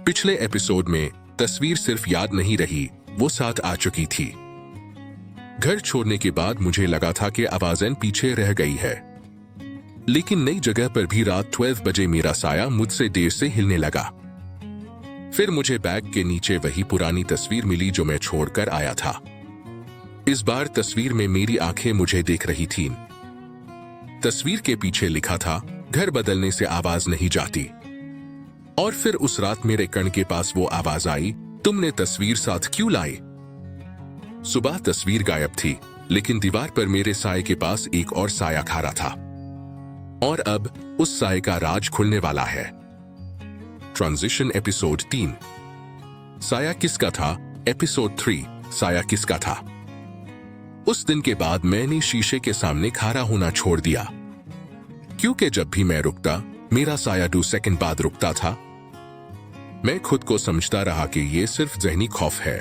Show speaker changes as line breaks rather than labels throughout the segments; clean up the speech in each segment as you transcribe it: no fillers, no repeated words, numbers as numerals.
पिछले एपिसोड में तस्वीर सिर्फ याद नहीं रही, वो साथ आ चुकी थी। घर छोड़ने के बाद मुझे लगा था कि आवाज़ें पीछे रह गई है, लेकिन नई जगह पर भी रात 12 बजे मेरा साया मुझसे देर से हिलने लगा। फिर मुझे बैग के नीचे वही पुरानी तस्वीर मिली जो मैं छोड़कर आया था। इस बार तस्वीर में मेरी आंखें मुझे देख रही थीं। तस्वीर के पीछे लिखा था, घर बदलने से आवाज नहीं जाती। और फिर उस रात मेरे कण के पास वो आवाज आई, तुमने तस्वीर साथ क्यों लाई? सुबह तस्वीर गायब थी, लेकिन दीवार पर मेरे साये के पास एक और साया खड़ा था। और अब उस साये का राज खुलने वाला है। Transition episode 3। साया किसका था? एपिसोड 3, साया किसका था? उस दिन के बाद मैंने शीशे के सामने खड़ा होना छोड़ दिया, क्योंकि जब भी मैं रुकता, मेरा साया 2 सेकंड बाद रुकता था। मैं खुद को समझता रहा कि ये सिर्फ ज़हनी खौफ है,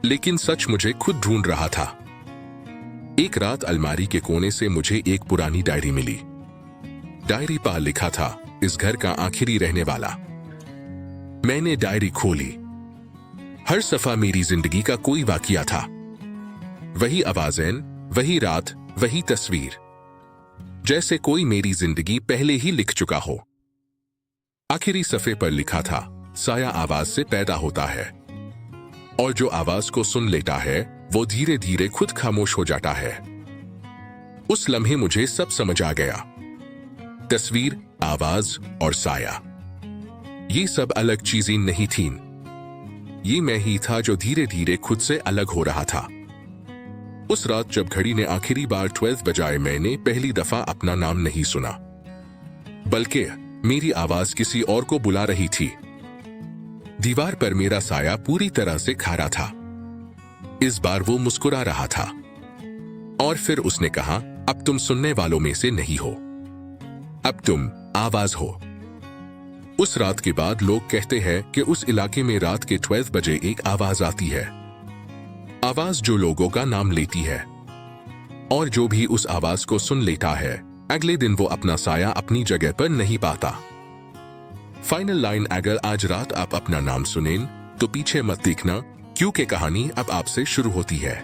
लेकिन सच मुझे खुद ढूंढ रहा था। एक रात अलमारी के कोने से मुझे एक पुरानी डायरी मिली। डायरी पर लिखा था, इस घर का आखिरी रहने वाला। मैंने डायरी खोली। हर सफा मेरी जिंदगी का कोई वाकया था। वही आवाजें, वही रात, वही तस्वीर, जैसे कोई मेरी जिंदगी पहले ही लिख चुका हो। आखिरी सफे पर लिखा था, साया आवाज से पैदा होता है, और जो आवाज को सुन लेता है वो धीरे धीरे खुद खामोश हो जाता है। उस लम्हे मुझे सब समझ आ गया। तस्वीर, आवाज और साया, ये सब अलग चीजें नहीं थीं। ये मैं ही था जो धीरे धीरे खुद से अलग हो रहा था। उस रात जब घड़ी ने आखिरी बार 12 बजाए, मैंने पहली दफा अपना नाम नहीं सुना, बल्कि मेरी आवाज किसी और को बुला रही थी। दीवार पर मेरा साया पूरी तरह से खड़ा था। इस बार वो मुस्कुरा रहा था, और फिर उसने कहा, अब तुम सुनने वालों में से नहीं हो, अब तुम आवाज हो। उस रात के बाद लोग कहते हैं कि उस इलाके में रात के 12 बजे एक आवाज आती है, आवाज जो लोगों का नाम लेती है, और जो भी उस आवाज को सुन लेता है, अगले दिन वो अपना साया अपनी जगह पर नहीं पाता। फाइनल लाइन, अगर आज रात आप अपना नाम सुनें तो पीछे मत देखना, क्योंकि कहानी अब आपसे शुरू होती है।